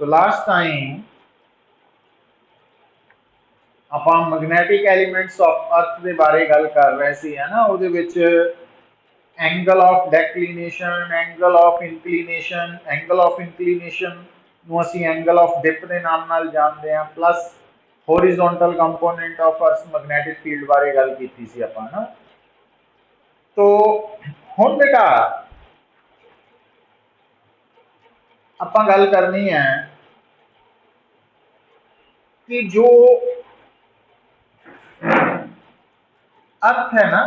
तो last time ਆਪਾਂ magnetic elements of ਅਰਥ ਦੇ ਬਾਰੇ ਗੱਲ ਕਰ ਰਹੇ ਸੀ ਹੈ ਨਾ। ਉਹਦੇ ਵਿੱਚ angle of declination, angle of inclination, angle of inclination ਨੂੰ ਅਸੀਂ ਐਂਗਲ ਆਫ ਡਿਪ ਦੇ ਨਾਮ ਨਾਲ ਜਾਣਦੇ ਹਾਂ, ਪਲੱਸ ਹੋਰੀਜ਼ੋਨਟਲ ਕੰਪੋਨੈਂਟ ਆਫ ਅਰਥ ਮੈਗਨੈਟਿਕ ਫੀਲਡ ਬਾਰੇ ਗੱਲ ਕੀਤੀ ਸੀ ਆਪਾਂ ਨਾ। तो ਹੁਣ बेटा ਆਪਾਂ ਗੱਲ करनी है कि जो अर्थ है ना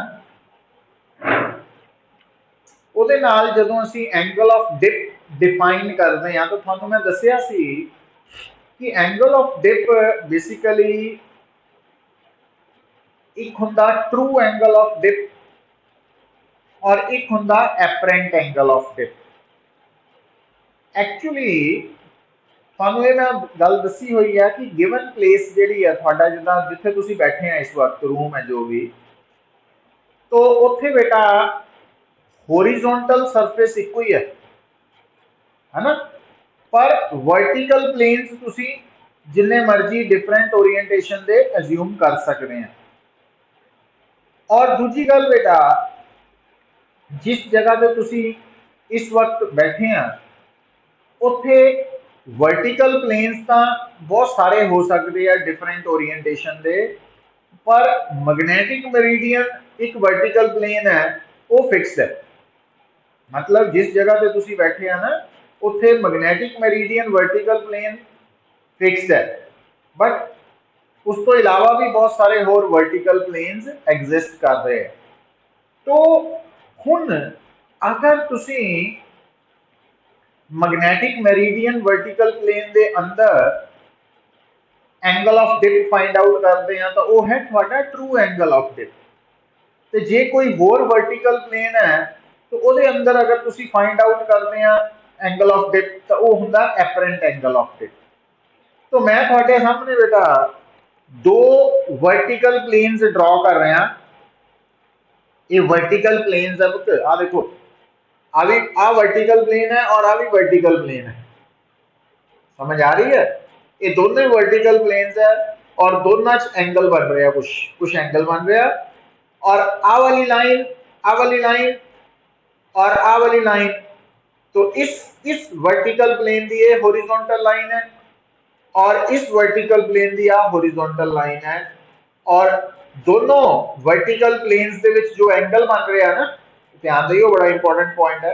ਉਹਦੇ ਨਾਲ ਜਦੋਂ ਅਸੀਂ एंगल ऑफ डिप डिफाइन करते हैं तो ਤੁਹਾਨੂੰ मैं ਦੱਸਿਆ ਸੀ कि एंगल ऑफ डिप बेसिकली एक ਹੁੰਦਾ ट्रू एंगल ऑफ डिप और एक ਹੁੰਦਾ apparent angle of dip. Actually ਤੁਹਾਨੂੰ ਇਹ ਮੈਂ ਗੱਲ ਦੱਸੀ ਹੋਈ ਹੈ कि गिवन प्लेस ਜਿਹੜੀ ਹੈ ਤੁਹਾਡਾ ਜਿੱਦਾਂ ਜਿੱਥੇ ਤੁਸੀਂ ਬੈਠੇ ਆ ਇਸ ਵਕਤ रूम है जो भी, तो ਉੱਥੇ बेटा होरिजोनटल सरफेस ਇੱਕੋ ਹੀ है ना, पर वर्टिकल प्लेन्स ਤੁਸੀਂ जिन्ने मर्जी डिफरेंट ओरिएंटेशन दे अज्यूम कर सकते हैं। और दूजी गल बेटा जिस जगह पे तुसी इस वक्त बैठे हैं उत्थे वर्टिकल प्लेन्स तो बहुत सारे हो सकते हैं डिफरेंट ओरिएंटेशन दे, पर मैग्नेटिक मेरिडियन एक वर्टिकल प्लेन है वो फिक्स्ड है। मतलब जिस जगह पे तुसी बैठे हैं ना उत्थे magnetic meridian vertical plane fixed है, बट उस तो इलावा भी बहुत सारे होर वर्टिकल प्लेन्स एग्जिस्ट कर रहे हैं। तो हुन अगर तुसी मैग्नेटिक मेरिडियन वर्टिकल प्लेन दे अंदर angle of dip find out करते हैं तो वो है थोड़ा ट्रू एंगल ऑफ डिप। तो जे कोई होर वर्टिकल प्लेन है तो ਉਹਦੇ अंदर अगर तुसी फाइंड आउट करते हैं एंगल ऑफ डिप तो वो ਹੁੰਦਾ एपरेंट एंगल ऑफ डिप। तो मैं ਤੁਹਾਡੇ सामने बेटा दो वर्टिकल प्लेन्स ड्रॉ कर रहा। ये वर्टिकल प्लेन्स है पुत्र, आ देखो आ वर्टिकल प्लेन है और आ भी वर्टिकल प्लेन है, समझ आ रही है। ये दोनों वर्टिकल प्लेन्स है और दोनों एंगल बन रहे हैं, कुछ एंगल बन रहे हैं। और आ वाली लाइन, आ वाली लाइन और आ वाली लाइन, तो इस वर्टिकल प्लेन दी ये हॉरिजॉन्टल लाइन है और इस वर्टिकल प्लेन दी आ हॉरिजॉन्टल लाइन है। और दोनों वर्टिकल प्लेन्स दे विच जो एंगल बन रहे हैं ना, ध्यान दियो बड़ा इंपॉर्टेंट पॉइंट है,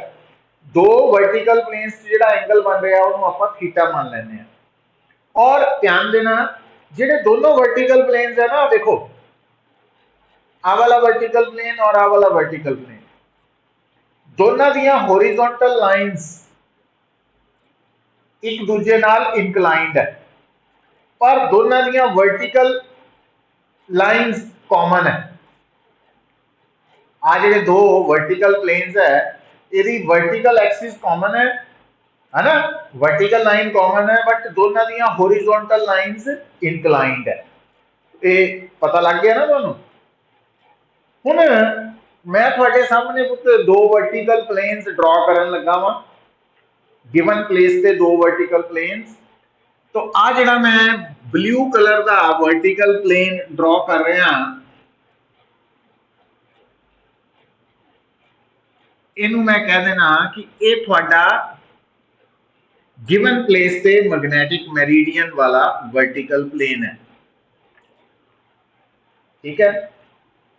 दो वर्टिकल प्लेन्स जेड़ा एंगल बन रहा है उन्होंने आपां थीटा मान लेने हैं। और ध्यान देना जेड़े दोनों वर्टिकल प्लेन्स है ना, देखो आ वाला वर्टिकल प्लेन और आ वाला वर्टिकल प्लेन, दोनों दियां हॉरिजॉन्टल लाइंस एक दूजे नाल इंक्लाइंड है, पर दोनों दियां वर्टिकल लाइंस कॉमन है। आ जेडे दो वर्टिकल प्लेन्स है इहदी वर्टिकल एक्सिस कॉमन है ना, वर्टिकल लाइन कॉमन है, बट दोनों दियां हॉरिजॉन्टल लाइंस इंक्लाइंड है। ये पता लग गया ना तुहानू। हुण मैं थोड़े सामने पुत्र दो वर्टिकल प्लेन्स ड्रॉ करन लगा वा, गिवन प्लेस पे दो वर्टिकल प्लेन्स। तो आ जिहड़ा मैं ब्लू कलर का वर्टिकल प्लेन ड्रॉ कर रहा, इनू मैं कह देना कि ये थोड़ा गिवन प्लेस पे मैग्नेटिक मेरिडियन वाला वर्टिकल प्लेन है, ठीक है।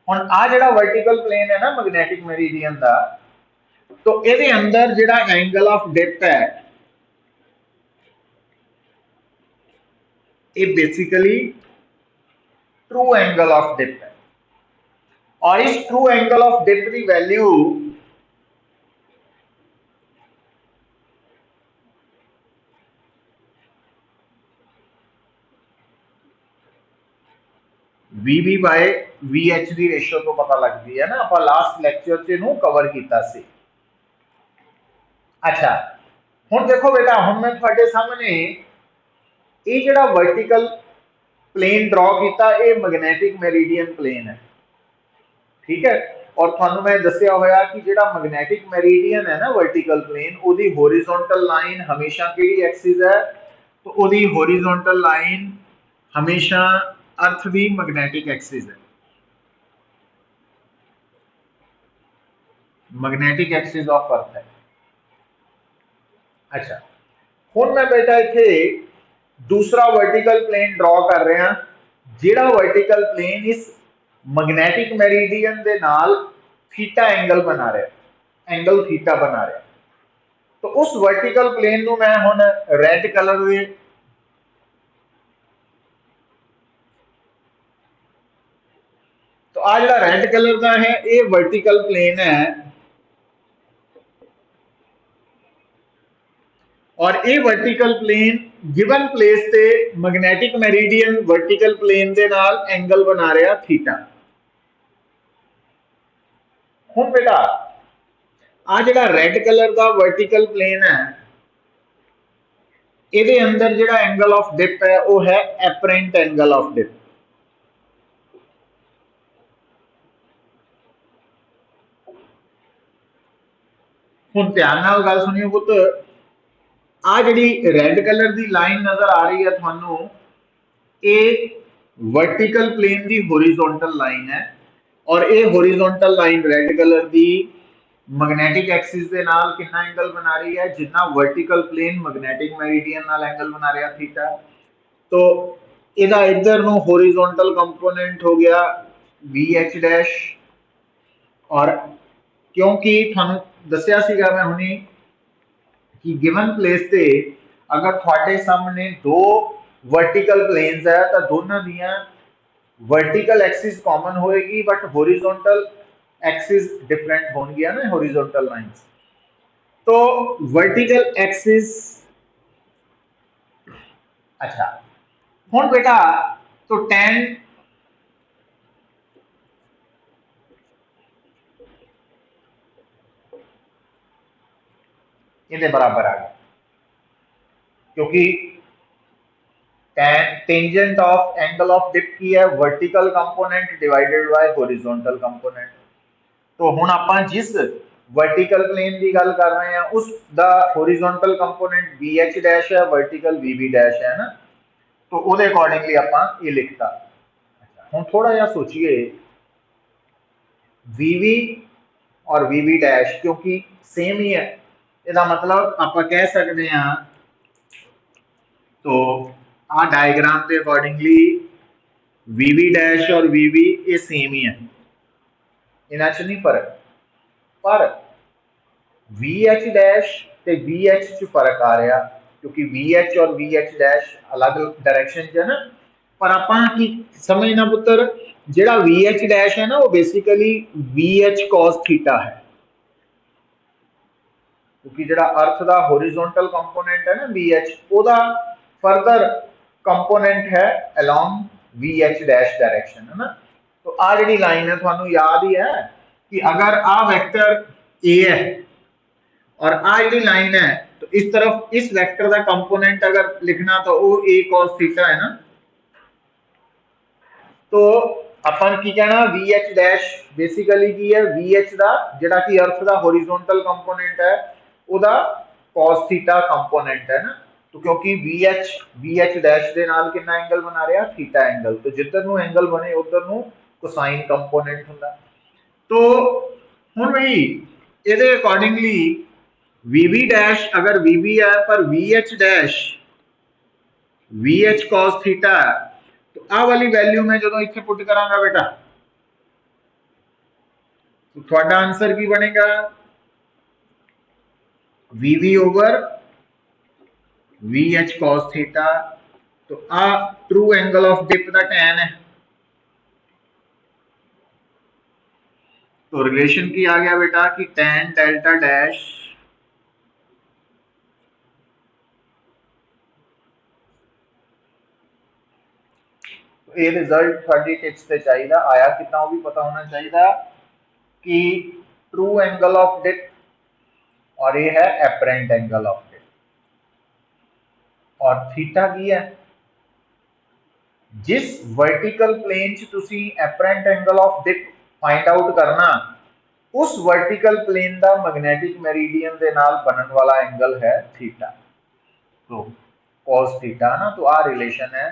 हुण आ जिहड़ा वर्टिकल प्लेन है ना मैग्नेटिक मेरिडियन का, तो ये अंदर जिहड़ा एंगल ऑफ डिप है ये basically true angle of dip है। और इस ट्रू एंगल ऑफ डिप की वैल्यू VB बाय VH की रेशो तो पता लगती है ना, आप लास्ट लैक्चर च इनू कवर किया सी। अच्छा हुण देखो बेटा, हुण मैं तुहाडे सामने ये जिहड़ा वर्टिकल प्लेन ड्रॉ किया ये मैग्नेटिक मेरिडियन प्लेन है, ठीक है। और तुहानू मैं दस्सिया होया कि जिहड़ा मैग्नेटिक मेरिडियन है ना वर्टिकल प्लेन, उहदी हॉरिजॉन्टल लाइन हमेशा किहड़ी एक्सिस है, तो ਉਹਦੀ ਹੋਰੀਜ਼ੋਨਟਲ ਲਾਈਨ ਹਮੇਸ਼ਾ अर्थ ਦੀ ਮੈਗਨੈਟਿਕ ਐਕਸਿਸ ਹੈ, मैग्नेटिक एक्सिस ऑफ अर्थ है। अच्छा, हुण मैं बेटा इत्थे दूसरा वर्टिकल प्लेन ड्रॉ कर रहा, जिहड़ा वर्टिकल प्लेन इस मैग्नेटिक मेरिडियन दे नाल थीटा एंगल बना रहा, एंगल थीटा बना रहा। तो उस वर्टिकल प्लेन नूं मैं हुण रेड कलर दे तो आ जिहड़ा रेड कलर का है ये वर्टिकल प्लेन है, और ये वर्टिकल प्लेन गिवन प्लेस से मैग्नेटिक मेरिडियन वर्टिकल प्लेन के नाल एंगल बना रहा थीटा। हुण बेटा आ जिहड़ा रेड कलर का वर्टिकल प्लेन है, ये अंदर जिहड़ा एंगल ऑफ डिप है वो है एपरेंट एंगल ऑफ डिप। हुण ध्यान नाल गल सुनियो पुत, आ जिहड़ी रेड कलर की लाइन नजर आ रही है थानू, ये वर्टिकल प्लेन की होरिजोनटल लाइन है, और ये होरिजोनटल लाइन रेड कलर की मैग्नेटिक एक्सिस के नाल कितना एंगल बना रही है, जितना वर्टिकल प्लेन मैग्नेटिक मेरिडियन नाल एंगल बना रहा थीटा। तो इहदा इधर नू होरिजोनटल कंपोनेंट हो गया वी एच डैश, और क्योंकि थानू दस्सिया सीगा मैं हुणी कि गिवन प्लेस से अगर थोड़े सामने दो वर्टिकल प्लेन्स है तो दोनों दियां वर्टिकल एक्सिस कॉमन होएगी, बट होरिजोनटल एक्सिस डिफरेंट होंगी ना, होरिजोनटल लाइंस। तो वर्टिकल एक्सिस, अच्छा हुण बेटा तो tan ये बराबर आ गया, क्योंकि tangent of angle of dip की है vertical component divided by horizontal component. तो हुण आपां जिस वर्टिकल प्लेन की गल कर रहे हैं उस दा horizontal component V H dash है, वर्टिकल वी वी डैश है ना, तो उहदे अकॉर्डिंगली आपां ये लिखता। हुण थोड़ा जिहा सोचिए, वी वी और वी वी डैश क्योंकि सेम ही है, इसका मतलब आप कह सकते हैं, तो आ डायग्राम के अकॉर्डिंगली वी वी डैश और वी वी ये सेम ही है, इन्हां च नहीं फर्क, पर वी एच डैश ते वी एच च फर्क आ रहा, क्योंकि वी एच और वी एच डैश अलग डायरेक्शन च है ना। पर आपां की समझना पुत्र, जिहड़ा वी एच डैश है ना वो basically V H cos theta है, क्योंकि जिहड़ा अर्थ का हॉरिजॉन्टल कंपोनेंट है ना वी एच, ओदा फर्दर कंपोनेंट है along V H dash direction, है ना। तो आ जिहड़ी लाइन है तुहानू याद ही है कि अगर आ वेक्टर ए है और आ जिहड़ी लाइन है, तो इस तरफ इस वेक्टर का कंपोनेंट अगर लिखना तो वो ए कॉस थीटा है ना। तो अपन की कहना वी एच डैश बेसिकली की है वी एच का जिहड़ा कि अर्थ का हॉरिजॉन्टल कंपोनेंट है उदा cos थीटा कंपोनेंट है ना। तो क्योंकि वी एच डैश दे नाल कितना एंगल बना रहा थीटा एंगल, तो जिधर नू एंगल बने उधर नू कोसाइन कंपोनेंट हुंदा। तो हुण भाई इहदे अकॉर्डिंगली वी वी डैश अगर वी वी है पर V H dash we H cos theta है, तो आ वाली वैल्यू मैं जो इत्थे पुट करांगा बेटा, तो थोड़ा आंसर की बनेगा V V over V H cos theta. तो आ ट्रू एंगल ऑफ डिप का tan है, तो रिलेशन की आ गया बेटा कि tan डेल्टा डैश ये रिजल्ट थोड़ी टिप्स से चाहिए आया कितना भी पता होना चाहिए कि ट्रू एंगल ऑफ डिप और ये है एपरेंट एंगल ऑफ डिप, और थीटा की है जिस वर्टिकल प्लेन च तुसी apparent angle of dip find out करना उस वर्टिकल प्लेन का मैग्नेटिक मेरिडियन के नाल बनने वाला एंगल है थीटा। तो cos थीटा ना, तो आ रिलेशन है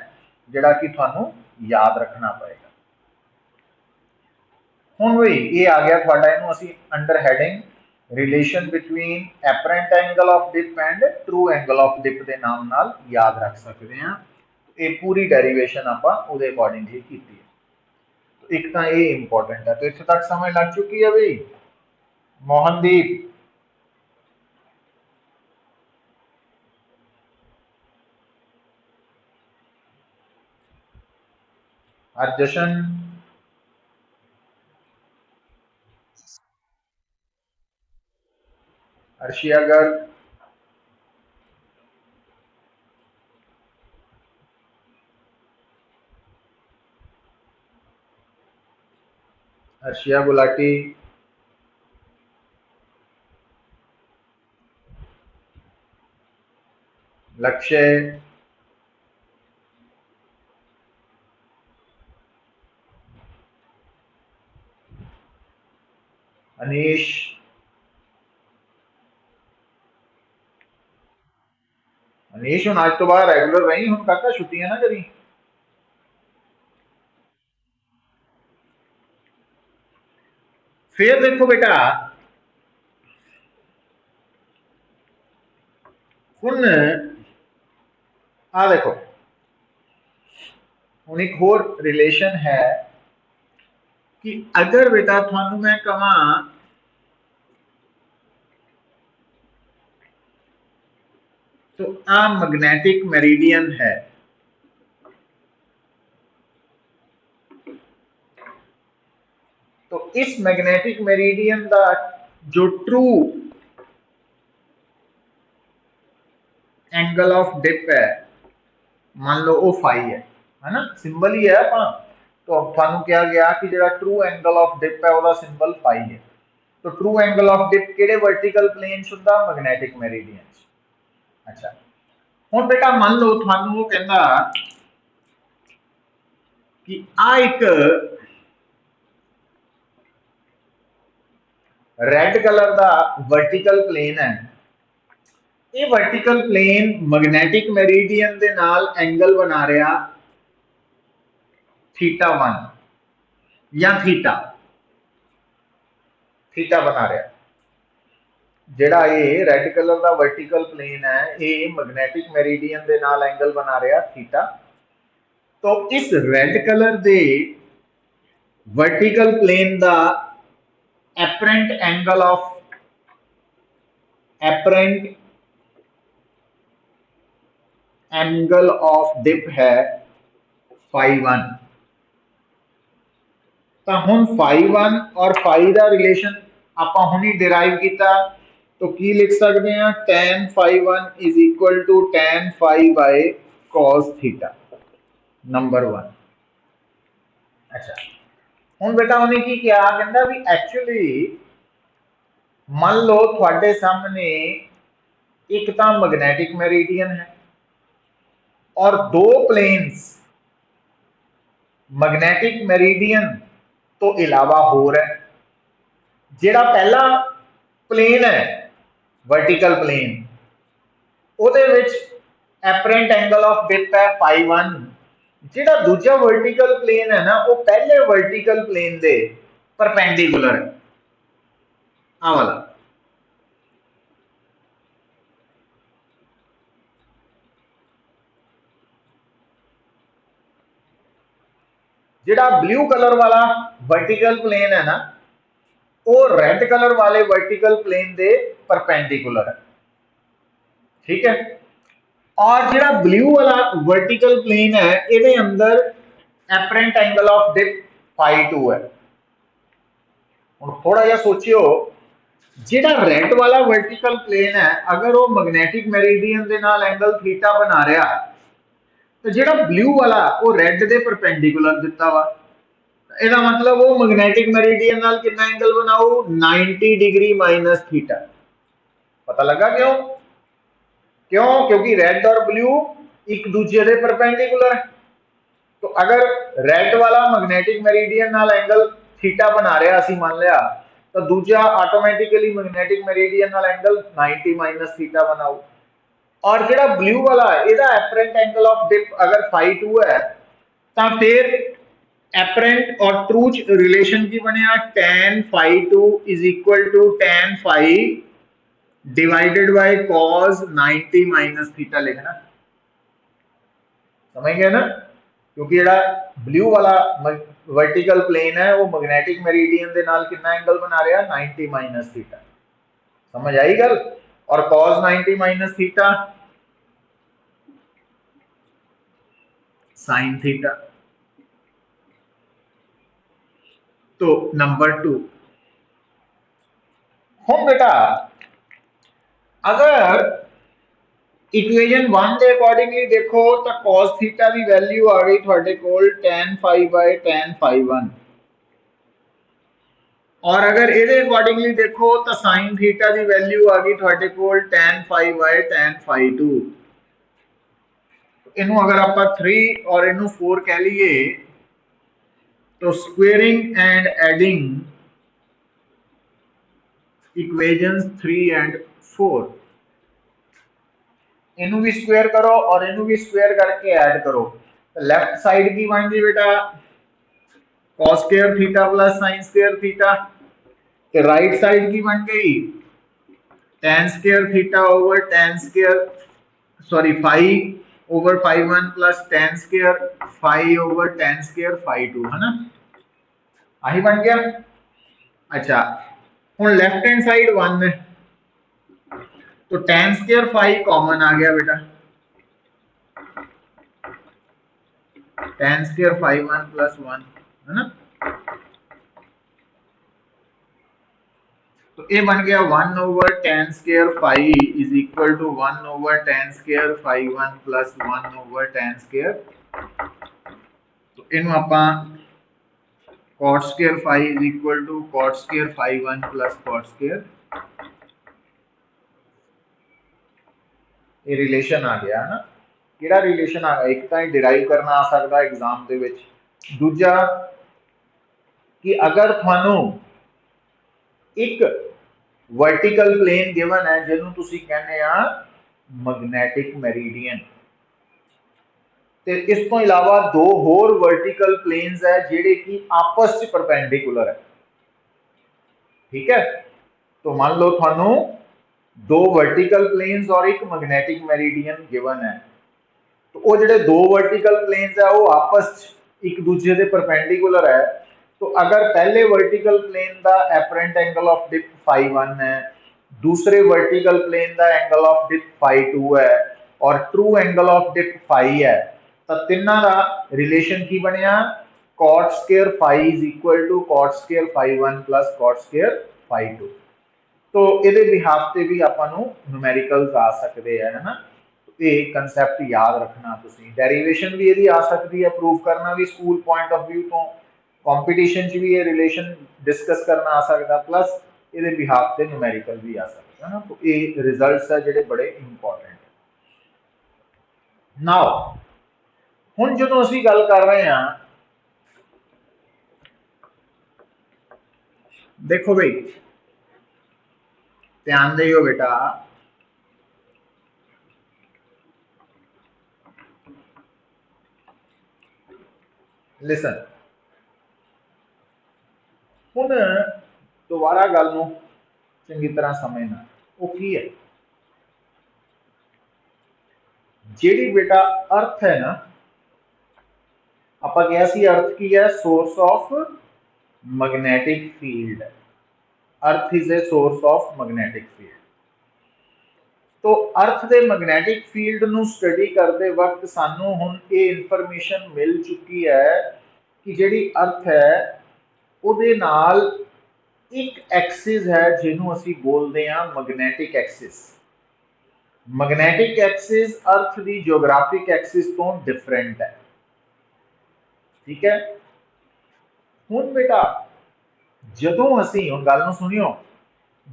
जिहड़ा कि तुहानू याद रखना पएगा। हुण बई ये आ गया तुहाडा, इहनूं असीं under heading relation between apparent angle of dip and true angle of dip के नाम नाल याद रख सकते हैं। ये पूरी डेरिवेशन आपां उहदे अकॉर्डिंग ही कीती है। तो एक तो ये इंपॉर्टेंट है। तो इत्थे तक समझ लग चुकी है बई मोहनदीप? हरजशन? अर्शिया गर्ग? अर्शिया गुलाटी? लक्ष्य? अनीश? अनीश हुण अज तो बाद रेगुलर रही, हुण काका छुट्टियां ना करी। फिर देखो बेटा, हुण आ देखो, हुण एक होर रिलेशन है कि अगर बेटा थानू मैं कहां तो आ मैग्नेटिक मेरिडियन है, तो इस मैग्नेटिक मेरिडियन का जो ट्रू एंगल ऑफ डिप है, मान लो वो फाई है ना, सिंबल ही है अपना। तो थानू क्या गया कि जो ट्रू एंगल ऑफ डिप है वह सिंबल फाई है। तो ट्रू एंगल ऑफ डिप किहड़े वर्टिकल प्लेन च हुंदा? Magnetic meridian. अच्छा, हुण बेटा मान लो थानू वो कहंदा कि आ एक रेड कलर का वर्टिकल प्लेन है, ये वर्टिकल प्लेन मैग्नेटिक मेरिडियन दे नाल एंगल बना रहा θ1 या थीटा, थीटा बना रहा। जिहड़ा ये रेड कलर का वर्टिकल प्लेन है, ये मैग्नेटिक मेरिडियन दे नाल एंगल बना रहा थीटा। तो इस रेड कलर दे वर्टिकल प्लेन का एपरेंट एंगल ऑफ डिप है φ1। तो हुण φ1 और φ का रिलेशन आपां हुणी डिराइव किया, तो की लिख सकते हैं? tan φ1 is equal to tan φ by cos theta, नंबर 1। अच्छा, हुण बेटा उन्हें की किया, कहंदा भी एक्चुअली मान लो थोड़े सामने एक तो मैग्नेटिक मेरिडियन है और दो प्लेन्स मैग्नेटिक मेरिडियन तो इलावा होर है। जिहड़ा पहला प्लेन है वर्टिकल प्लेन, उहदे विच एपरेंट एंगल ऑफ डिप है φ1। जिहड़ा दूजा वर्टिकल प्लेन है ना, वो पहले वर्टिकल प्लेन दे परपेंडिकुलर है, आ वाला। जिहड़ा ब्लू कलर वाला वर्टिकल प्लेन है ना, वो रेड कलर वाले वर्टिकल प्लेन दे परपेंडिकुलर है, ठीक है। और जिहड़ा ब्लू वाला वर्टिकल प्लेन है, इहदे अंदर एपरेंट एंगल ऑफ डिप φ2 है। हुण थोड़ा जिहा सोचियो, जिहड़ा रेड वाला वर्टिकल प्लेन है, अगर वो मैग्नेटिक मेरिडियन दे नाल एंगल थीटा बना रहा, तो जिहड़ा ब्लू वाला वो रेड दे परपेंडिकुलर दिता वा, ਇਹਦਾ मतलब वो मैग्नेटिक मेरिडियन नाल कितना एंगल बनाओ? 90 डिग्री माइनस थीटा। पता लगा क्यों? क्यों? क्योंकि रेड और ब्लू एक दूसरे के परपेंडिकुलर है। तो अगर रेड वाला मैग्नेटिक मेरिडियन नाल एंगल थीटा बना रहा असी मान लिया, तो दूजा ऑटोमेटिकली मैग्नेटिक मेरिडियन नाल एंगल 90 माइनस थीटा बनाओ। और जो ब्लू वाला ਇਹਦਾ एपरेंट एंगल ऑफ डिप अगर φ2 है तो फिर एपरेंट और ट्रू रिलेशन की बनया tan φ2 is equal to tan φ divided by cos 90 minus theta लिखना। समझ गए ना, क्योंकि जो ब्लू वाला वर्टिकल प्लेन है वो मैग्नेटिक मेरिडियन के नाल कितना एंगल बना रहा 90 माइनस थीटा। समझ आई गल। और cos 90 minus theta sine theta. तो नंबर 2 हम बेटा अगर इक्वेशन 1 के अकॉर्डिंगली देखो तो cos थीटा की वैल्यू आ गई थोड़े कोल tan फाई बाय tan φ1 और अगर ये अकॉर्डिंगली देखो तो sin थीटा की वैल्यू आ गई थोड़े कोल tan फाई बाय tan φ2। इनू अगर आप 3 और इनू 4 कह लीए तो squaring and adding equations 3 and 4 इनू भी स्क्वेयर करो और इनू भी स्क्वेयर करके ऐड करो तो लेफ्ट साइड की बन गई बेटा cos square theta plus sin square theta. तो राइट साइड की बन गई tan square theta over tan square sorry phi over φ1 plus tan square phi over tan square φ2 है ना, आही बन गया। अच्छा हुन लेफ्ट हैंड साइड 1 है तो tan स्क्वायर फाई कॉमन आ गया बेटा tan स्क्वायर φ1 प्लस 1 है ना। तो ये बन गया 1 over tan square phi is equal to 1 over tan square φ1 plus 1 over tan square. तो इनू आपां cot square phi is equal to cot square φ1 plus cot square ये रिलेशन आ गया ना। किहड़ा रिलेशन आ गया, एक तो डिराइव करना आ सकता एग्जाम दे विच, दूजा कि अगर थानू एक वर्टिकल प्लेन गिवन है जिन्हों तुसी कहने आ मैग्नेटिक मेरिडियन ते इस तो इलावा दो होर वर्टिकल प्लेन्स है जेडे कि आपस च परपेंडिकुलर है। ठीक है, तो मान लो थानू दो वर्टिकल प्लेन्स और एक मैग्नेटिक मेरिडियन गिवन है तो वो जो दो वर्टिकल प्लेन्स है वो आपस एक दूसरे के परपेंडिकुलर है। तो अगर पहले वर्टिकल प्लेन का एपरेंट एंगल ऑफ डिप φ1 है, दूसरे वर्टिकल प्लेन का एंगल ऑफ डिप φ2 है और ट्रू एंगल ऑफ डिप φ है तो तिना का रिलेशन की बनया cot square phi is equal to cot square φ1 plus cot square φ2। तो ये बिहाफ से भी आपां नूं न्यूमेरिकल्स आ सकते हैं है ना। ये कंसैप्ट याद रखना तुसीं। डेरिवेशन भी यदि आ सकती है, प्रूव करना भी स्कूल पॉइंट ऑफ व्यू तो कंपटीशन च भी ये रिलेशन डिस्कस करना आ सकता प्लस ये बिहाफ से न्यूमेरिकल भी आ सकता है ना। तो ये रिजल्ट्स है जिहड़े बड़े इंपॉर्टेंट। नाउ हुण जदों असीं गल कर रहे हैं, देखो भाई ध्यान दियो बेटा, लिसन हुण दोबारा गल नूं चंगी तरह समझना वो की है। जिहड़ी बेटा अर्थ है ना, आपां कहा सी अर्थ की है source of magnetic field. Earth is a source of magnetic field. तो अर्थ के मैग्नेटिक फील्ड नूं स्टडी करते वक्त सानू हुण ये इंफॉर्मेशन मिल चुकी है कि जिहड़ी अर्थ है उहदे नाल एक एक्सिस है जिन्हों असीं बोलते हैं मैग्नेटिक एक्सिस। मैग्नेटिक एक्सिस अर्थ की जियोग्राफिक एक्सिस तो डिफरेंट है। ठीक है, हुण बेटा जदों असीं हुण गल नूं सुनियो,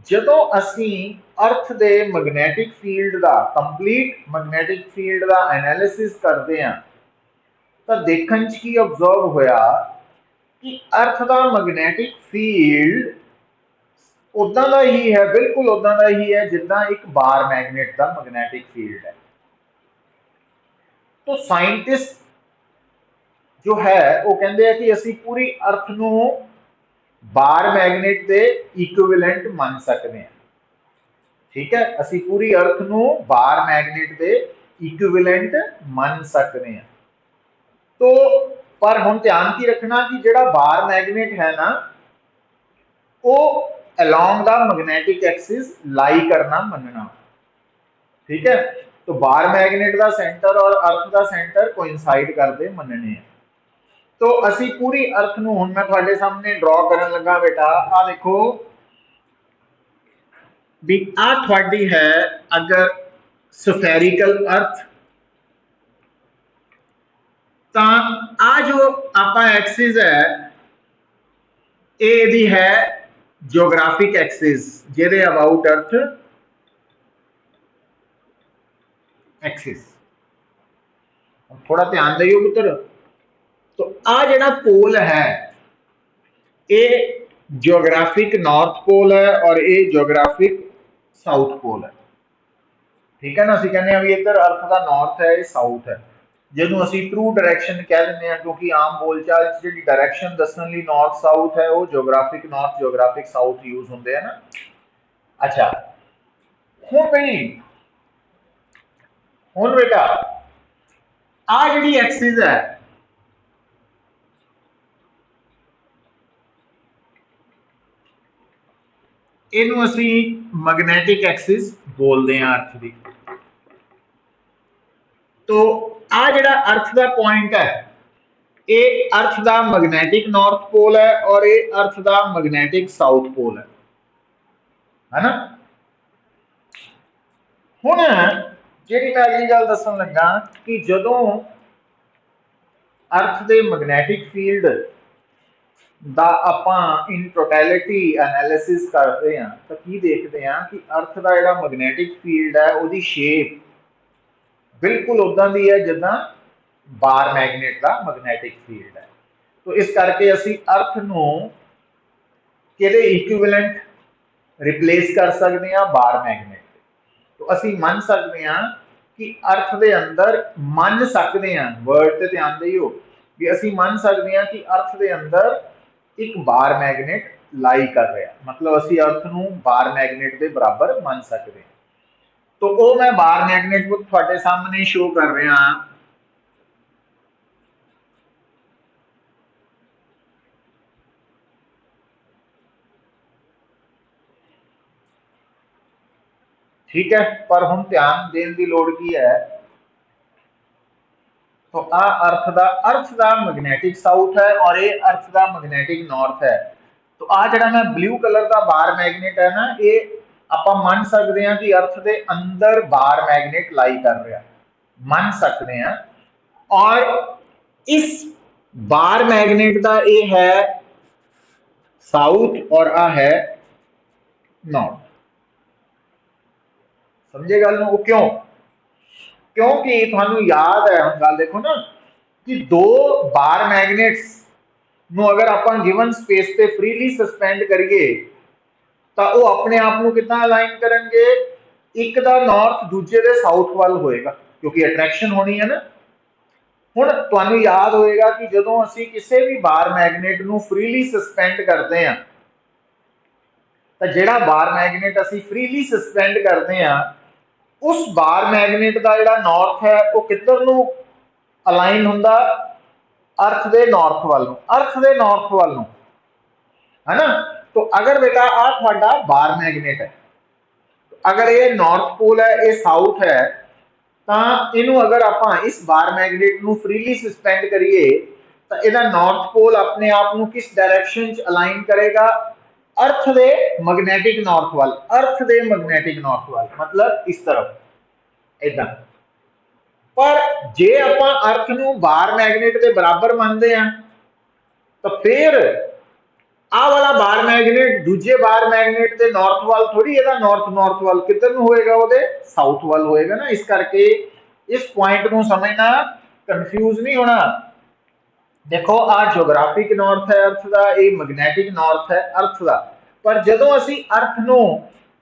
जदों असीं अर्थ दे मैग्नेटिक फील्ड का कंप्लीट मैग्नेटिक फील्ड का एनालिसिस करते हैं तो देखण च की ऑब्जर्व होया कि अर्थ का मैग्नेटिक फील्ड उदा का ही है, बिल्कुल उदा का ही है जिदा एक बार मैगनेट का मैग्नेटिक फील्ड है। तो साइंटिस्ट जो है वो कहते हैं कि असी पूरी अर्थ नू बार मैगनेट के इक्विवेलेंट मान सकते हैं। ठीक है, असी पूरी अर्थ नू बार मैगनेट के इक्विवेलेंट मान सकते हैं। तो पर हम ध्यान की रखना कि जेड़ा बार मैगनेट है ना वो अलोंग द मैग्नेटिक एक्सिस लाई करना मनना। ठीक है, तो बार मैगनेट का सेंटर और अर्थ का सेंटर कोइंसाइड करते मनने हैं। तो असी पूरी अर्थ नू हुण मैं तुहाडे सामने ड्रॉ करन लगा बेटा, आ देखो भी आ थोड़ी है अगर स्फेरिकल अर्थ, तो आ जो आपा एक्सिस है ये है जियोग्राफिक एक्सिस जिहदे अबाउट अर्थ एक्सिस। थोड़ा ध्यान दियो पुत्र, तो आ जड़ा पोल है ये जियोग्राफिक नॉर्थ पोल है और ये जियोग्राफिक साउथ पोल है। ठीक है ना, असं कहने भी इधर अर्थ का नॉर्थ है, साउथ है, जिन्होंने असी ट्रू डायरैक्शन कह दें हैं, क्योंकि आम बोलचाल जी डायरैक्शन दसने लिए नॉर्थ साउथ है वो geographic north geographic south use होंगे है ना। अच्छा हूँ भाई हूँ बेटा आ जी एक्सिस है इनू असी मैग्नेटिक एक्सिस बोलते हैं अर्थ की। तो आ जड़ा अर्थ का पॉइंट है ये अर्थ का मैग्नेटिक नॉर्थ पोल है और ये अर्थ का मैग्नेटिक साउथ पोल है ना। हुण जिहड़ी मैं अगली गल दसन लगा कि जदों अर्थ के मैग्नेटिक फील्ड दा आपां इन टोटैलिटी एनालिसिस करते हैं तो की देखते हैं कि अर्थ का जिहड़ा मैग्नेटिक फील्ड है उसकी शेप बिल्कुल उदां दी है जिद्दां बार मैगनेट का मैग्नेटिक फील्ड है। तो इस करके असी अर्थ नूं किहदे इक्विवेलेंट रिप्लेस कर सकते हैं, बार मैगनेट। तो असी मन सकते हैं कि अर्थ के अंदर मन सकते हैं, वर्ड से ध्यान दियो भी असी मन सकते हैं कि अर्थ के अंदर एक बार मैगनेट लाई कर रहा, मतलब असी अर्थ नूं बार मैगनेट के बराबर मन सकते हैं। तो वो मैं बार मैगनेट को थोड़े सामने शो कर रहा। ठीक है, पर हम ध्यान देने की लोड़ की है। तो आ अर्थ का मैग्नेटिक साउथ है और ये अर्थ का मैग्नेटिक नॉर्थ है। तो आ जड़ा मैं ब्लू कलर का बार मैगनेट है ना ये आप मन सकते हैं कि अर्थ के अंदर बार मैगनेट लाई कर रहा, मन सकते हैं। और इस बार मैगनेट का ये है साउथ और आ है नॉर्थ। समझे गल वो क्यों? क्योंकि थानू याद है हम गल देखो ना कि दो बार मैगनेट्स नो अगर आप गिवन स्पेस पे फ्रीली सस्पेंड करिए तो वो अपने आप को कितना अलाइन करेंगे, एक दा नॉर्थ दूजे दे साउथ वाल होएगा क्योंकि अट्रैक्शन होनी है ना। हुण तुहानू याद होएगा कि जदों असी किसी भी बार मैगनेट नू फ्रीली सस्पेंड करते हैं तो जिहड़ा बार मैगनेट असी फ्रीली सस्पेंड करते हैं उस बार मैगनेट का जिहड़ा नॉर्थ है वो किधर नू अलाइन हुंदा, अर्थ के नॉर्थ वाल नू, अर्थ के नॉर्थ वाल नू है ना। तो अगर बेटा आ थोड़ा बार मैगनेट है, तो अगर ये नॉर्थ पोल है ये साउथ है, तो इनू अगर आप इस बार मैगनेट नू फ्रीली सस्पेंड करिए तो यदा नॉर्थ पोल अपने आप को किस डायरेक्शन च अलाइन करेगा, अर्थ दे मैग्नेटिक नॉर्थ वाल, अर्थ दे मैग्नेटिक नॉर्थ वाल, मतलब इस तरफ इदा। पर जे आप अर्थ नू बार मैगनेट के बराबर मानते हैं तो फिर आ वाला बार मैगनेट दूजे बार मैगनेट के नॉर्थ वाल थोड़ी है, नॉर्थ नॉर्थ वाल किधर नू होएगा, वो साउथ वाल होएगा ना। इस करके इस पॉइंट को समझना, कंफ्यूज नहीं होना। देखो आ जियोग्राफिक नॉर्थ है अर्थ का, ये मैग्नेटिक नॉर्थ है अर्थ का, पर जदों असी अर्थ नू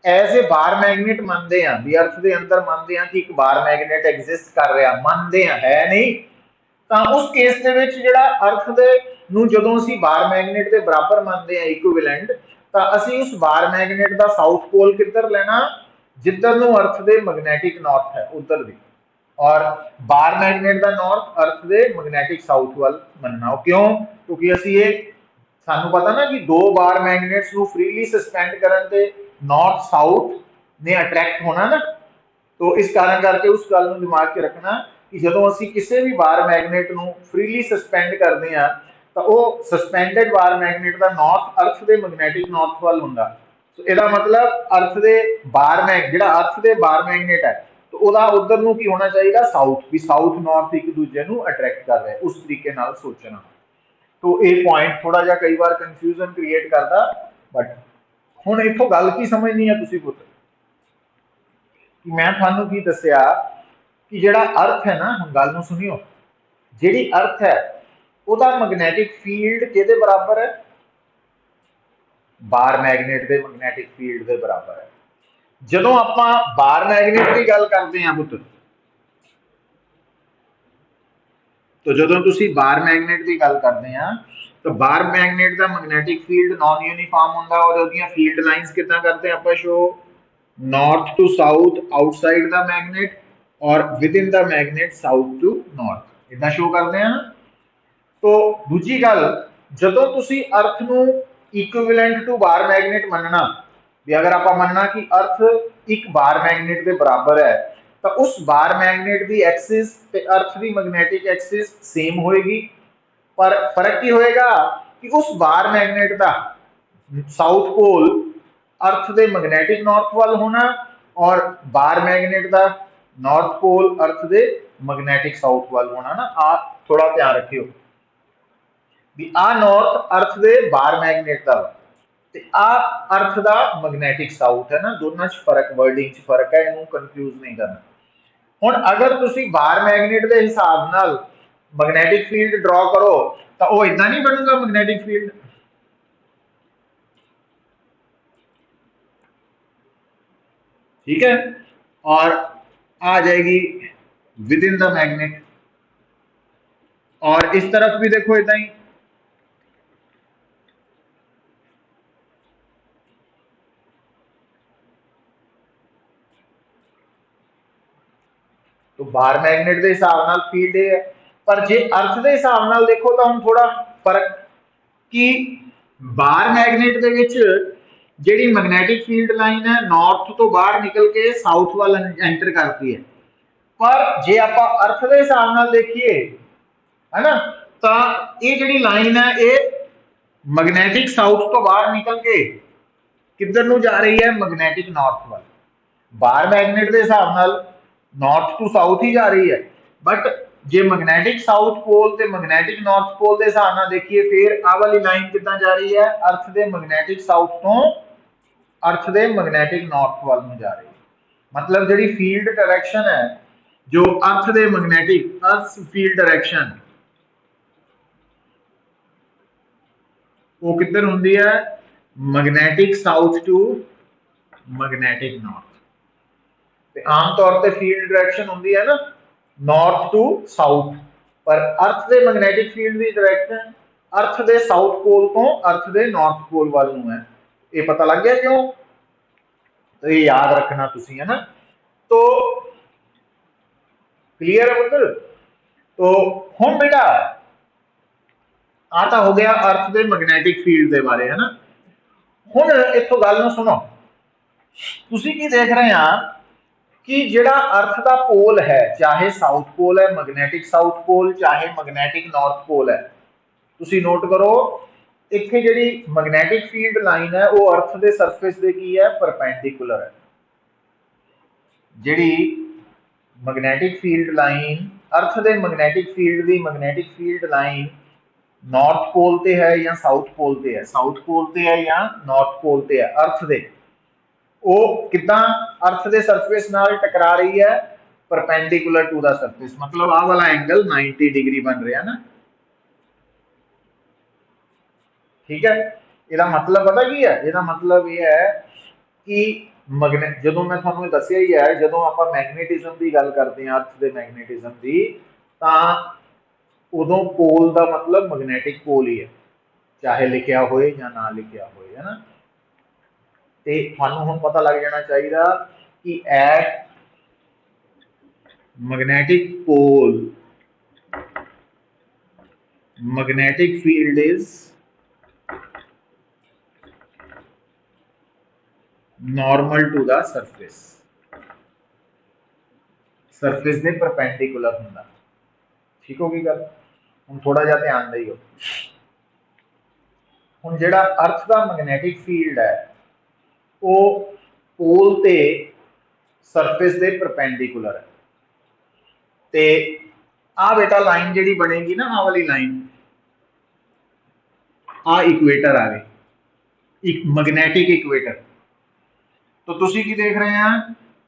ਐਜ਼ ਏ ਬਾਰ ਮੈਗਨੇਟ ਮੰਨਦੇ ਆ ਵੀ ਅਰਥ ਦੇ ਅੰਦਰ ਮੰਨਦੇ ਆ ਕਿ ਇੱਕ ਬਾਰ ਮੈਗਨੇਟ ਐਗਜ਼ਿਸਟ ਕਰ ਰਿਹਾ, ਮੰਨਦੇ ਆ, ਹੈ ਨਹੀਂ, ਤਾਂ ਉਸ ਕੇਸ ਦੇ ਵਿੱਚ ਜਿਹੜਾ ਅਰਥ ਦੇ ਨੂੰ ਜਦੋਂ ਅਸੀਂ ਬਾਰ ਮੈਗਨੇਟ ਦੇ ਬਰਾਬਰ ਮੰਨਦੇ ਆ ਇਕੁਇਵਲੈਂਟ, ਤਾਂ ਅਸੀਂ ਉਸ ਬਾਰ ਮੈਗਨੇਟ ਦਾ ਸਾਊਥ ਪੋਲ ਕਿੱਧਰ ਲੈਣਾ, ਜਿੱਧਰ ਨੂੰ ਅਰਥ ਦੇ ਮੈਗਨੈਟਿਕ ਨਾਰਥ ਹੈ ਉਧਰ ਦੀ, ਔਰ ਬਾਰ ਮੈਗਨੇਟ ਦਾ ਨਾਰਥ ਅਰਥ ਦੇ ਮੈਗਨੈਟਿਕ ਸਾਊਥ ਵੱਲ ਮੰਨਣਾ। ਉਹ ਕਿਉਂ? ਕਿਉਂਕਿ ਅਸੀਂ ਇਹ ਸਾਨੂੰ ਪਤਾ ਨਾ ਕਿ ਦੋ ਬਾਰ ਮੈਗਨੇਟਸ ਨੂੰ ਫ੍ਰੀਲੀ ਸਸਪੈਂਡ ਕਰਨ ਤੇ ਨਾਰਥ ਸਾਊਥ ਨੇ ਅਟਰੈਕਟ ਹੋਣਾ ਨਾ, तो इस कारण करके उस गल ਨੂੰ ਦਿਮਾਗ 'ਚ ਰੱਖਣਾ ਕਿ ਜਦੋਂ ਅਸੀਂ ਕਿਸੇ ਵੀ ਬਾਰ ਮੈਗਨੇਟ ਨੂੰ ਫ੍ਰੀਲੀ ਸਸਪੈਂਡ ਕਰਦੇ ਆ ਤਾਂ ਉਹ ਸਸਪੈਂਡਡ ਬਾਰ ਮੈਗਨੇਟ ਦਾ ਨਾਰਥ ਅਰਥ ਦੇ ਮੈਗਨੈਟਿਕ ਨਾਰਥ ਵੱਲ ਹੁੰਦਾ। ਸੋ ਇਹਦਾ ਮਤਲਬ ਅਰਥ ਦੇ ਬਾਰ ਮੈਗ ਜਿਹੜਾ ਅਰਥ ਦੇ ਬਾਰ ਮੈਗਨੇਟ ਹੈ ਤਾਂ ਉਹਦਾ ਉਧਰ ਨੂੰ ਕੀ ਹੋਣਾ ਚਾਹੀਦਾ, ਸਾਊਥ, ਵੀ ਸਾਊਥ ਨਾਰਥ ਇੱਕ ਦੂਜੇ ਨੂੰ ਅਟਰੈਕਟ ਕਰ ਰਿਹਾ, ਉਸ ਤਰੀਕੇ ਨਾਲ ਸੋਚਣਾ। तो ये पॉइंट थोड़ा जा कई बार कंफ्यूजन क्रिएट करता, बट हुण इत्थों गल की समझनी है तुसीं पुत्त कि मैं तुहानूं की दस्सिया कि जिहड़ा अर्थ है ना, हुण गल नूं सुनियो, जिहड़ी अर्थ है ਉਹਦਾ मैगनैटिक फील्ड किहदे बराबर है, बार मैगनेट दे मैगनैटिक फील्ड दे बराबर है। जदों आपां बार मैगनेट की गल करदे हां पुत्त, तो जो तुसी बार मैगनेट की गल करते हैं तो बार मैगनेट का मैगनैटिक फील्ड नॉन यूनीफॉर्म होंगे और उसकी फील्ड लाइंस कितना करते हैं आप show, north to south outside the magnet और within the magnet south to north, इदा शो करते हैं। तो दूजी गल, जो तुसी अर्थ नूं इक्विवेलेंट टू बार मैगनेट मनना, भी अगर आप मनना कि अर्थ एक बार मैगनेट के बराबर है तो उस बार मैगनेट की एक्सिस ते अर्थ की मैगनैटिक एक्सिस सेम होएगी, पर फर्क की होएगा कि उस बार मैगनेट का साउथ पोल अर्थ के मैगनैटिक नॉर्थ वाल होना और बार मैगनेट का नॉर्थ पोल अर्थ के मैगनैटिक साउथ वाल होना ना। आ थोड़ा ध्यान रखियो भी आ नॉर्थ अर्थ के बार मैगनेट का ते आ अर्थ का मैगनैटिक साउथ है ना, दोनों च फर्क, वर्डिंग च फर्क है, इनू कंफ्यूज नहीं करना। हुण अगर तुसी बार मैगनेट के हिसाब नाल मैगनैटिक फील्ड ड्रॉ करो तो वो इदा नहीं बनूगा मैगनैटिक फील्ड, ठीक है, और आ जाएगी विद इन द मैगनेट, और इस तरफ भी देखो इदा ही, तो बार मैगनेट के हिसाब नाल फील्ड है, पर जे अर्थ के हिसाब नाल देखो तो हम थोड़ा फर्क कि बार मैगनेट के विच जिहड़ी मैगनैटिक फील्ड लाइन है नॉर्थ तो बाहर निकल के साउथ वाल एंटर करती है, पर जे आप अर्थ के हिसाब नाल देखिए है ना, तो ये जिहड़ी लाइन है ये मैगनैटिक साउथ तो बाहर निकल के किधर नूं जा रही है, मैगनैटिक नॉर्थ वाल। बार मैगनेट के हिसाब नाल नॉर्थ टू साउथ ही जा रही है, बट जे मैगनैटिक साउथ पोल ते मैगनैटिक नॉर्थ पोल के हिसाब नाल देखिए फिर आ वाली लाइन कितना जा रही है, अर्थ के मैगनैटिक साउथ तो अर्थ के मैगनैटिक नॉर्थ वाल में जा रही है। मतलब जिहड़ी फील्ड डायरेक्शन है जो अर्थ के मैगनैटिक अर्थ फील्ड डायरेक्शन वो किधर हुंदी है, magnetic south to magnetic north. आम तौर पर फील्ड डायरेक्शन होंगी है ना नॉर्थ टू साउथ, पर अर्थ के मैगनैटिक फील्ड की डायरेक्शन अर्थ के साउथ पोल तो अर्थ के नॉर्थ पोल वाल है। ये पता लग गया क्यों, तो ये याद रखना तुसी, है ना। तो क्लियर है पुत्र। तो हुण बेटा आता हो गया अर्थ के मैगनैटिक फील्ड के बारे, है ना। हुण इत्थों गल नूं सुनो, तुसी की देख रहे हैं कि जिहड़ा अर्थ का पोल है, चाहे साउथ पोल है मैगनैटिक साउथ पोल, चाहे मैगनैटिक नॉर्थ पोल है, तुसी नोट करो इत्थे जिहड़ी मैगनैटिक फील्ड लाइन है वो अर्थ के सरफेस दे की है, परपेंडिकुलर है। जिहड़ी मैगनैटिक फील्ड लाइन अर्थ के मैगनैटिक फील्ड की magnetic field line north pole ते है या साउथ पोल ते है, साउथ पोल ते है या नॉर्थ पोल ते है, अर्थ दे वो कितना अर्थ के सरफेस नाल टकरा रही है, परपेंडिकुलर टू द सरफेस, मतलब आ वाला एंगल 90 डिग्री बन रहा है ना, ठीक है। इसका मतलब पता की है, इसका मतलब यह है कि ਜਦੋਂ ਮੈਂ ਤੁਹਾਨੂੰ ਦੱਸਿਆ ਹੀ ਹੈ, ਜਦੋਂ ਆਪਾਂ ਮੈਗਨੇਟਿਜ਼ਮ ਦੀ ਗੱਲ ਕਰਦੇ ਹਾਂ, ਅਰਥ ਦੇ ਮੈਗਨੇਟਿਜ਼ਮ ਦੀ, ਤਾਂ ਉਦੋਂ ਪੋਲ ਦਾ ਮਤਲਬ ਮੈਗਨੈਟਿਕ ਪੋਲ ਹੀ ਹੈ, ਚਾਹੇ ਲਿਖਿਆ ਹੋਏ ਜਾਂ ਨਾ ਲਿਖਿਆ ਹੋਏ, ਹੈ ਨਾ। ਤੇ ਤੁਹਾਨੂੰ ਹੁਣ ਪਤਾ ਲੱਗ ਜਾਣਾ ਚਾਹੀਦਾ ਕਿ at magnetic pole magnetic field is normal to the surface ਦੇ ਪਰਪੈਂਡੀਕੂਲਰ ਹੁੰਦਾ। ਠੀਕ ਹੋ ਗਈ ਗੱਲ? ਹੁਣ ਥੋੜਾ ਜਿਹਾ ਧਿਆਨ ਦਿਓ। ਹੁਣ ਜਿਹੜਾ ਅਰਥ ਦਾ ਮੈਗਨੈਟਿਕ ਫੀਲਡ ਹੈ ਉਹ ਪੋਲ ਤੇ ਸਰਫੇਸ ਦੇ ਪਰਪੈਂਡੀਕੂਲਰ ਹੈ। ਤੇ ਆ ਬੇਟਾ ਲਾਈਨ ਜਿਹੜੀ ਬਣੇਗੀ ਨਾ, ਆਹ ਵਾਲੀ ਲਾਈਨ, ਆ ਇਕੁਏਟਰ ਆ ਗਈ, ਇੱਕ ਮੈਗਨੈਟਿਕ ਇਕੁਏਟਰ। तो तुसी की देख रहे हैं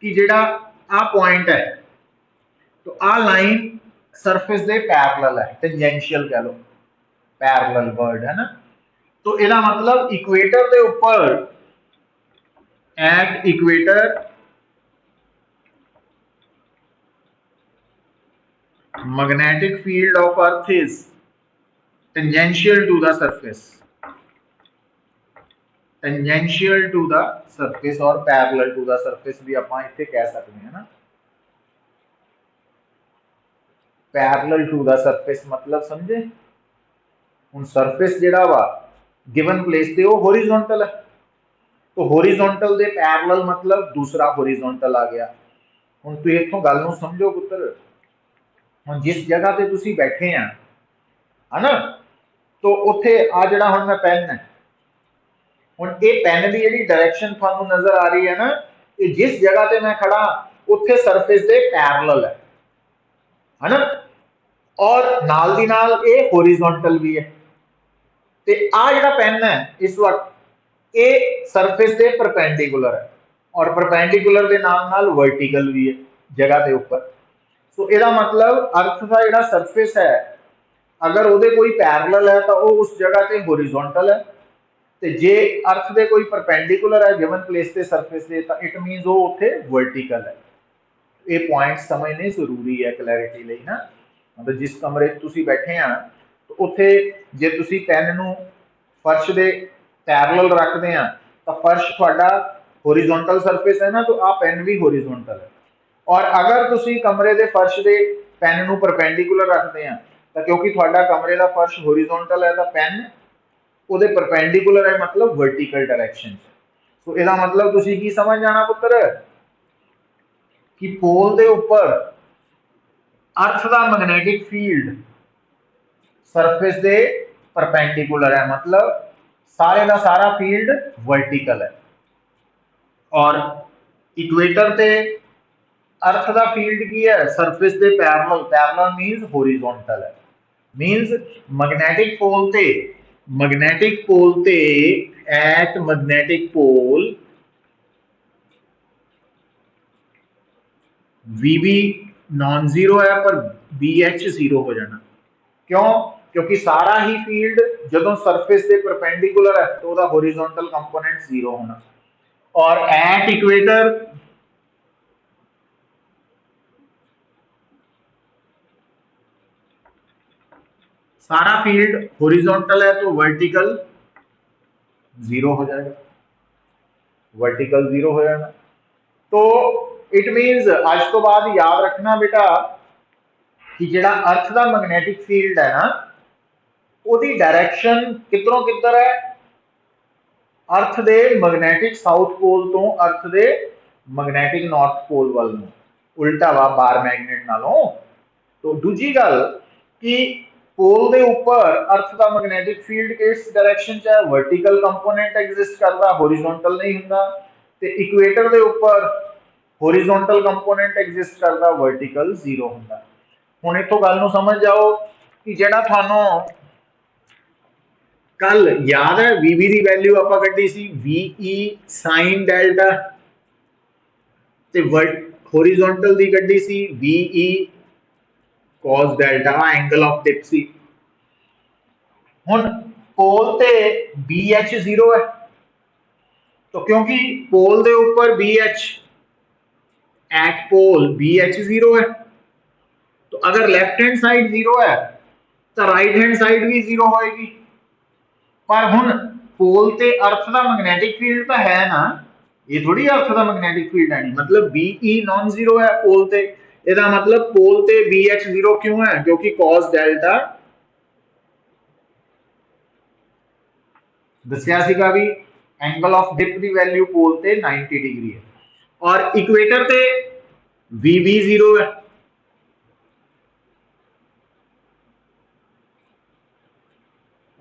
कि जेड़ा आ पॉइंट है, तो आ लाइन सरफेस दे पैरेलल है, टेंजेंशियल कह लो, पैरेलल वर्ड है ना। तो इसका मतलब इक्वेटर के ऊपर, at equator magnetic field of earth is tangential to the surface, tangential to the surface और पैरेलल टू द सरफेस भी आप इतने कह सकते हैं ना। पैरेलल टू द सरफेस मतलब समझे? हुण सरफेस जिहड़ा वा गिवन प्लेस ते वो हॉरिजॉन्टल है, तो हॉरिजॉन्टल दे पैरेलल मतलब दूसरा हॉरिजॉन्टल आ गया। हुण तुसीं इत्थों गल नूं समझो पुत्तर, हुण जिस जगह ते तुसीं बैठे हैं, है ना, तो उत्थे आ जिहड़ा हुण मैं पेन है, हुण ये पेन की जिहड़ी डायरेक्शन तुहानूं नज़र आ रही है ना, ये जिस जगह ते मैं खड़ा उत्थे सरफेस दे पैरेलल है ना, और नाल दी नाल ये हॉरिजॉन्टल भी है। ते आ जिहड़ा पेन है इस वक्त ये सरफेस दे परपेंडिकुलर है, और परपेंडिकुलर दे नाल नाल वर्टिकल भी है जगह के ऊपर। सो इसदा मतलब अर्थ का जिहड़ा सरफेस है, अगर उहदे कोई पैरेलल है तो वो उस जगह ते हॉरिजॉन्टल है, ते जे अर्थ दे कोई परपेंडिकुलर है गिवन प्लेस ते सरफेस दे, तो इट मीनस वो उत्थे वर्टिकल है। ये पॉइंट समझने जरूरी है क्लैरिटी लई ना। मतलब जिस कमरे तुसीं बैठे हैं तो उत्थे जे तुसीं पेन नूं फर्श दे पैरेलल रखते हैं तो फर्श तुहाडा हॉरिजॉन्टल सरफेस है ना, तो आ पेन भी हॉरिजॉन्टल है। और अगर तुसीं कमरे दे फर्श दे पेन नूं परपेंडिकुलर रखते हैं तो क्योंकि तुहाडा कमरे का फर्श हॉरिजॉन्टल है, तो पेन ਉਹਦੇ परपेंडिकुलर है, मतलब वर्टिकल डायरेक्शन। तो इसका मतलब तुसी की समझ जाना पुत्र कि पोल के ऊपर अर्थ का मैग्नेटिक फील्ड सरफेस के परपेंडिकुलर है, मतलब सारे का सारा फील्ड वर्टिकल है। और इक्वेटर ते अर्थ का फील्ड की है सरफेस के पैरेलल, पैरेलल मीनस हॉरिजॉन्टल है, मीनस मैग्नेटिक पोल ते at magnetic pole VB non zero है पर BH जीरो हो जाना। क्यों? क्योंकि सारा ही फील्ड जो सरफेस के परपेंडिकुलर है तो उसका हॉरिजॉन्टल कंपोनेंट जीरो होना। और एट इक्वेटर सारा फील्ड हॉरिजॉन्टल है तो वर्टिकल जीरो हो जाएगा, वर्टिकल जीरो हो जाएगा। तो इट मीन्स आज तो बाद याद रखना बेटा कि जेड़ा अर्थ का मैग्नेटिक फील्ड है ना, उसकी डायरेक्शन किधरों किधर है, अर्थ दे मैग्नेटिक साउथ पोल तो अर्थ दे मैग्नेटिक नॉर्थ पोल वाल नूं उल्टा वा बार मैगनेट नालों। तो दूजी गल कि पोल के ऊपर अर्थ का मैग्नेटिक फील्ड किस डायरेक्शन च है, वर्टिकल कंपोनेंट एग्जिस्ट करता, हॉरिजॉन्टल नहीं हुंदा। ते इक्वेटर के ऊपर हॉरिजॉन्टल कंपोनेंट एग्जिस्ट करता, वर्टिकल जीरो हुंदा। हुण इत्थों गल नूं समझ जाओ कि जेड़ा थानों कल याद है VB की वैल्यू आपां कड्ढी सी VE साइन डेल्टा, ते हॉरिजॉन्टल की कड्ढी सी VE cos delta, angle of dip सी। हुण पोल ते BH जीरो है तो क्योंकि पोल के ऊपर BH एट पोल BH 0 है, तो अगर लेफ्ट हैंड साइड 0 है तो राइट हैंड साइड भी 0 होएगी। पर हुण पोल ते अर्थ का मैग्नैटिक फील्ड तो है ना, ये थोड़ी अर्थ का मैग्नैटिक फील्ड है नहीं, मतलब BE नॉन जीरो है पोल ते, ਇਹਦਾ मतलब पोल ते BH 0 क्यों है, क्योंकि cos डेल्टा दसिया सीगा भी एंगल ऑफ डिप की वैल्यू पोल ते 90 डिग्री है, और इक्वेटर ते VB 0 है।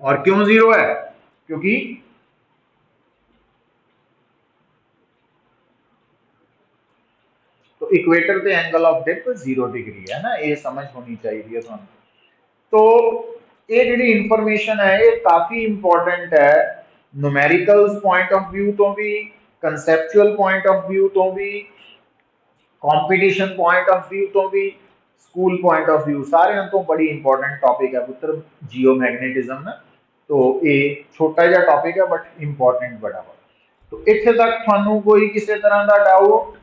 और क्यों 0 है, क्योंकि तो इक्वेटर पे एंगल ऑफ डिप 0 डिग्री है ना, ये समझ होनी चाहिए तुहानू। तो ये जी इंफॉर्मेशन है ये काफ़ी इंपॉर्टेंट है, न्यूमेरिकल पॉइंट ऑफ व्यू तो भी, कंसैप्चुअल पॉइंट ऑफ व्यू तो भी, कंपटीशन पॉइंट ऑफ व्यू तो भी, स्कूल पॉइंट ऑफ व्यू, सारे तो बड़ी इंपॉर्टेंट टॉपिक है पुत्र जियोमैग्नेटिज्म ना। तो ये छोटा जहा टॉपिक है बट इंपॉर्टेंट बड़ा वा। तो इत्थे तक थानू कोई किसी तरह का डाउट